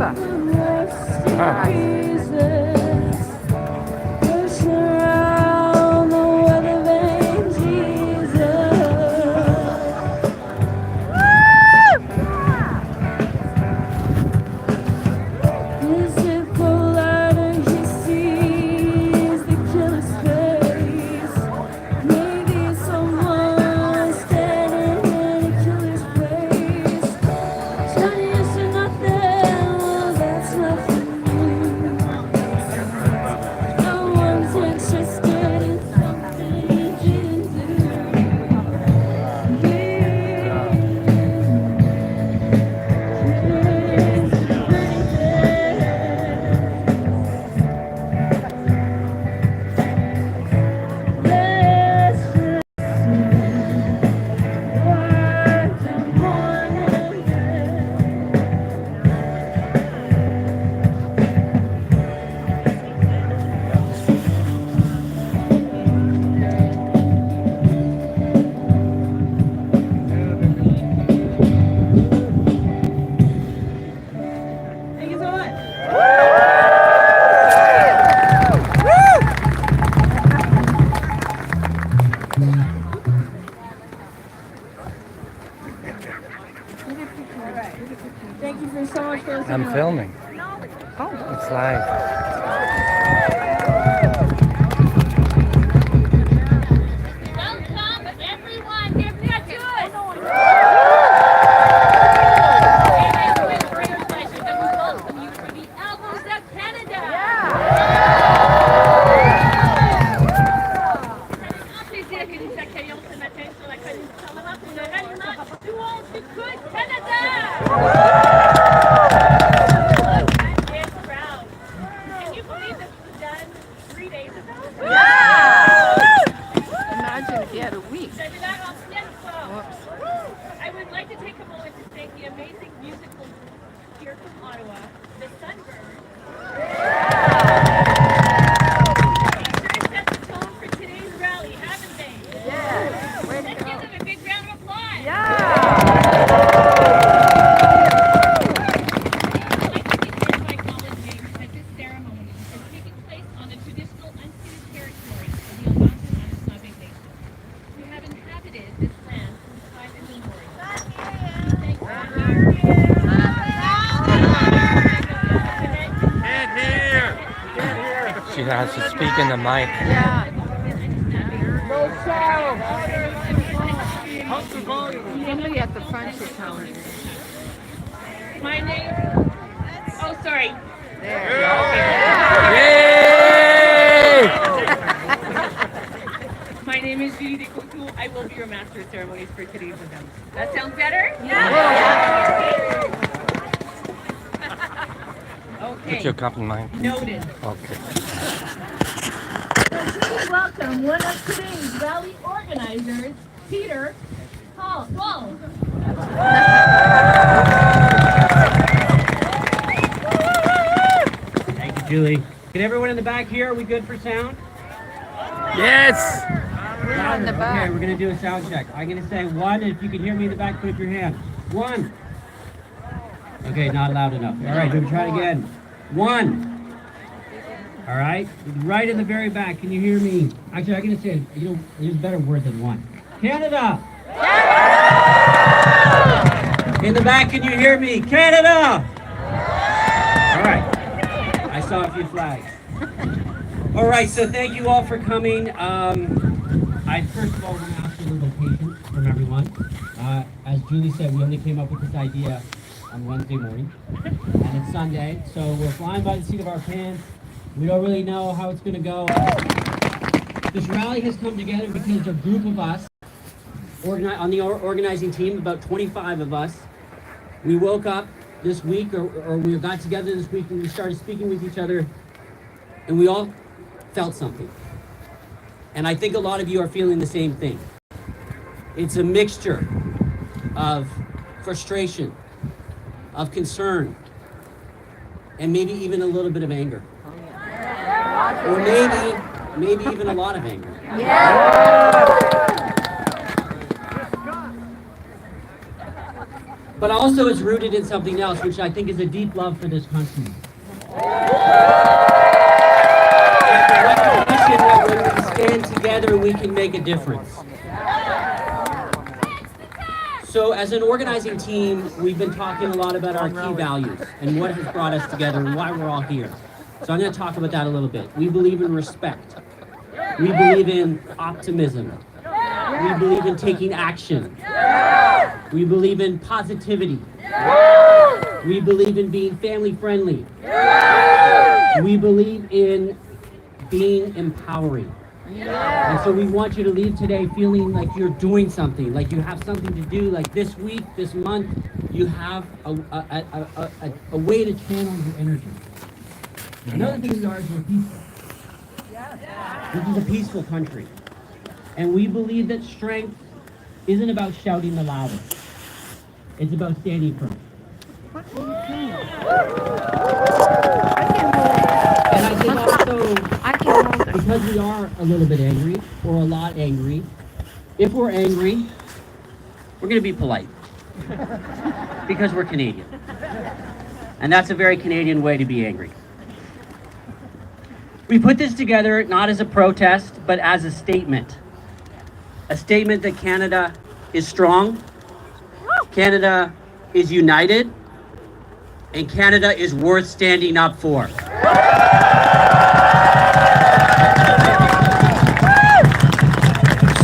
Napa. Thank you for so much for listening. I'm filming. Oh. It's live. Welcome, everyone. Give me a good. It is with great pleasure that we welcome you for the Albums of Canada. Un plaisir que nous accueillons ce matin sur la colline du Parlement pour le ralliement du Louange du Good Canada. It's proud. Can you believe this was done 3 days ago? Imagine if you had a week. I would like to take a moment to thank the amazing musical group here from Ottawa, the Sunburn. They sure set the tone for today's rally, haven't they? Yeah. Way to Let's go. give them a big round of applause. Yeah. I'd like to begin by acknowledging that this ceremony is taking place on the traditional unceded territory of the Algonquin Anishinaabe Nation, who have inhabited this land since time immemorial. Thank you. She has to speak in the mic. Yeah. Somebody at the front should tell me. My name. Oh, sorry. There. Yay! My name is Judy Kuku. I will be your master of ceremonies for today's event. That sounds better? Put Okay. your cup in mine. Noted. Okay. Please welcome one of today's rally organizers, Peter Hall. Thank you, Julie. Can everyone in the back hear? Are we good for sound? Yes! We're in the Okay, back. we're going to do a sound check. I'm going to say one, and if you can hear me in the back, put up your hand. One. Okay, not loud enough. All right, we're going to try it again. One. All right, right in the very back. Can you hear me? Actually, I'm going to say, there's a better word than one. Canada! In the back, can you hear me? Canada! All right. I saw a few flags. All right, so thank you all for coming. I first of all want to ask for a little patience from everyone. As Julie said, we only came up with this idea on Wednesday morning, and it's Sunday, so we're flying by the seat of our pants. We don't really know how it's going to go. This rally has come together because a group of us, on the organizing team, about 25 of us, we woke up this week, or we got together this week, and we started speaking with each other, and we all felt something. And I think a lot of you are feeling the same thing. It's a mixture of frustration, of concern, and maybe even a little bit of anger. Or maybe even a lot of anger. but also it's rooted in something else, which I think is a deep love for this country. And the recognition that when we stand together, we can make a difference. So as an organizing team, we've been talking a lot about our key values and what has brought us together and why we're all here. So I'm going to talk about that a little bit. We believe in respect. We believe in optimism. We believe in taking action. We believe in positivity. We believe in being family friendly. We believe in being empowering. And so we want you to leave today feeling like you're doing something, like you have something to do, like this week, this month, you have a way to channel your energy. Another thing we are is we're peaceful. This is a peaceful country. And we believe that strength isn't about shouting the loudest. It's about standing firm. And I think also, because we are a little bit angry, or a lot angry, if we're angry, we're going to be polite. Because we're Canadian. And that's a very Canadian way to be angry. We put this together not as a protest, but as a statement. A statement that Canada is strong, Canada is united, and Canada is worth standing up for.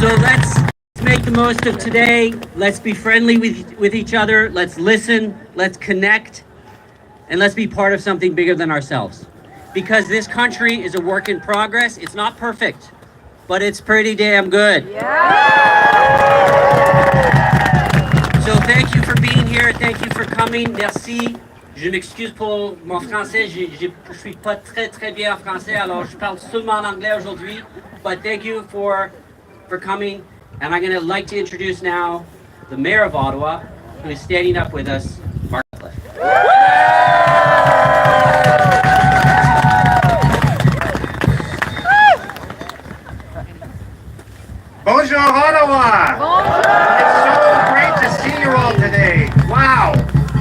So let's make the most of today. Let's be friendly with each other. Let's listen, let's connect, and let's be part of something bigger than ourselves. Because this country is a work in progress. It's not perfect, but it's pretty damn good. So thank you for being here. Thank you for coming. Merci. Je m'excuse pour mon français. Je suis pas très bien en français, alors je parle seulement en anglais aujourd'hui. But thank you for coming. And I'm going to like to introduce now the Mayor of Ottawa, who is standing up with us, Mark Sutcliffe. Bonjour, Ottawa! It's so great to see you all today. Wow,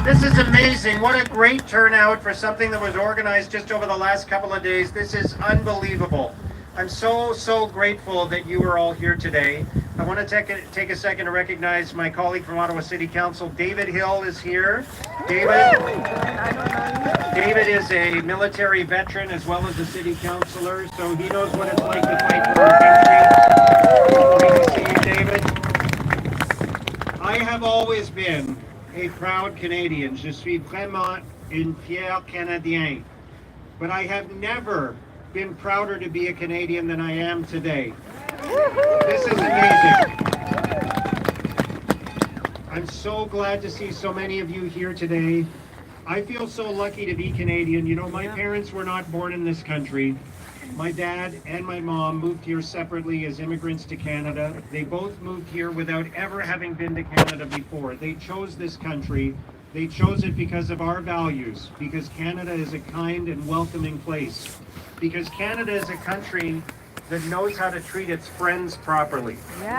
this is amazing. What a great turnout for something that was organized just over the last couple of days. This is unbelievable. I'm so grateful that you are all here today. I want to take a second to recognize my colleague from Ottawa City Council, David Hill, is here. David is a military veteran as well as a city councillor, so he knows what it's like to fight for our country. Great to see you, David. I have always been a proud Canadian. Je suis vraiment un fier Canadien. But I have never been prouder to be a Canadian than I am today. This is amazing. I'm so glad to see so many of you here today. I feel so lucky to be Canadian. You know, my parents were not born in this country. My dad and my mom moved here separately as immigrants to Canada. They both moved here without ever having been to Canada before. They chose this country. They chose it because of our values, because Canada is a kind and welcoming place, because Canada is a country that knows how to treat its friends properly. I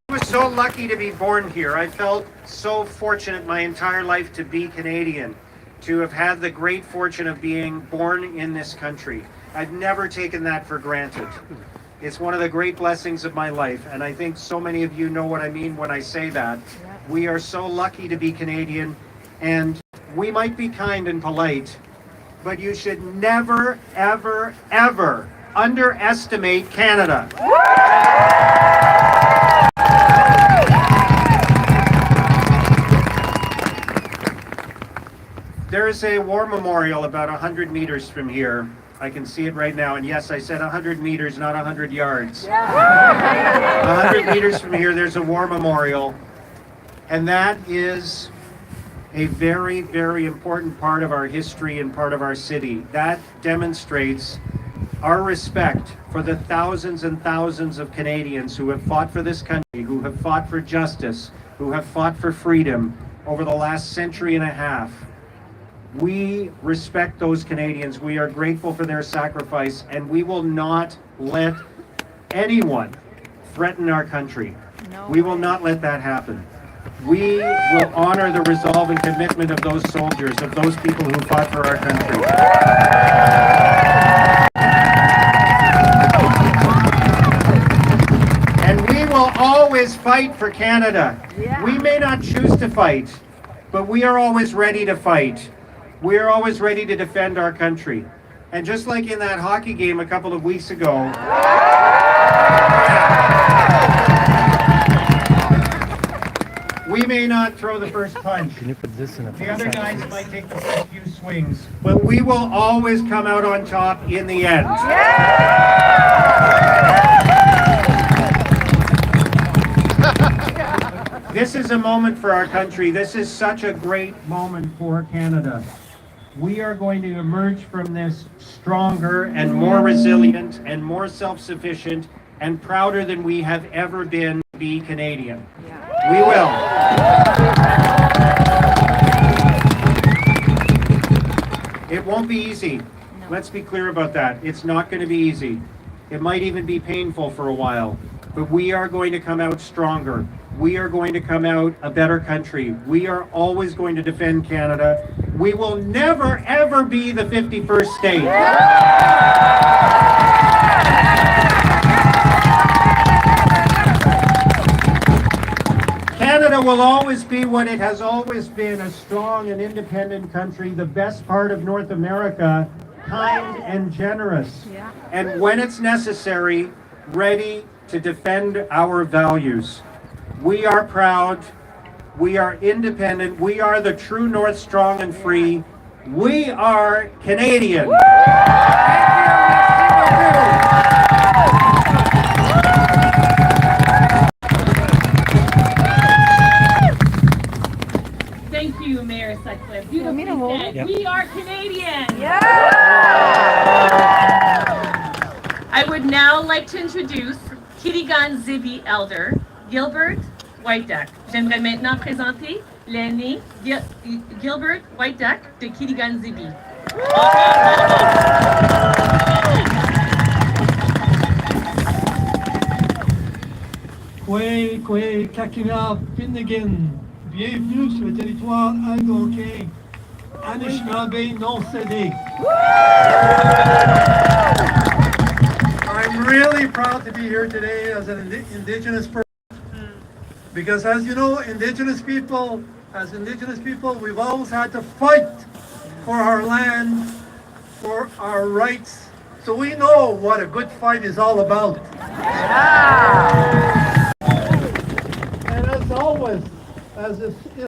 was so lucky to be born here. I felt so fortunate my entire life to be Canadian, to have had the great fortune of being born in this country. I've never taken that for granted. It's one of the great blessings of my life, and I think so many of you know what I mean when I say that. We are so lucky to be Canadian, and we might be kind and polite, but you should never, ever, ever underestimate Canada. There is a war memorial about 100 meters from here. I can see it right now, and yes, I said 100 meters, not 100 yards. 100 meters from here, there's a war memorial, and that is a very, very important part of our history and part of our city. That demonstrates our respect for the thousands and thousands of Canadians who have fought for this country, who have fought for justice, who have fought for freedom over the last century and a half. We respect those Canadians. We are grateful for their sacrifice, and we will not let anyone threaten our country. No We will way. not let that happen. We will honor the resolve and commitment of those soldiers, of those people who fought for our country. And we will always fight for Canada. Yeah. We may not choose to fight, but we are always ready to fight. We are always ready to defend our country. And just like in that hockey game a couple of weeks ago, we may not throw the first punch. Can you put this in a The other guys might take the first few swings, but we will always come out on top in the end. This is a moment for our country. This is such a great moment for Canada. We are going to emerge from this stronger and more resilient and more self-sufficient and prouder than we have ever been to be Canadian. We will. It won't be easy. Let's be clear about that. It's not going to be easy. It might even be painful for a while. But we are going to come out stronger. We are going to come out a better country. We are always going to defend Canada. We will never, ever be the 51st state. Canada will always be what it has always been, a strong and independent country, the best part of North America, kind and generous. Yeah. And when it's necessary, ready to defend our values. We are proud, we are independent, we are the true North, strong and free. We are Canadian. Thank you, Mayor Sutcliffe. Beautifully Mira, said. Yep. We are Canadian. Yeah. I would now like to introduce Kirigan Zibi Elder, Gilbert Whiteduck. J'aimerais maintenant présenter l'aîné Gilbert Whiteduck de Kirigan Zibi. Kwe Kakina Finnegan, bienvenue sur le territoire algonquin, Anishinaabe non cédé. I'm really proud to be here today as an Indigenous person, because as you know, Indigenous people, we've always had to fight for our land, for our rights, so we know what a good fight is all about. And as always, as if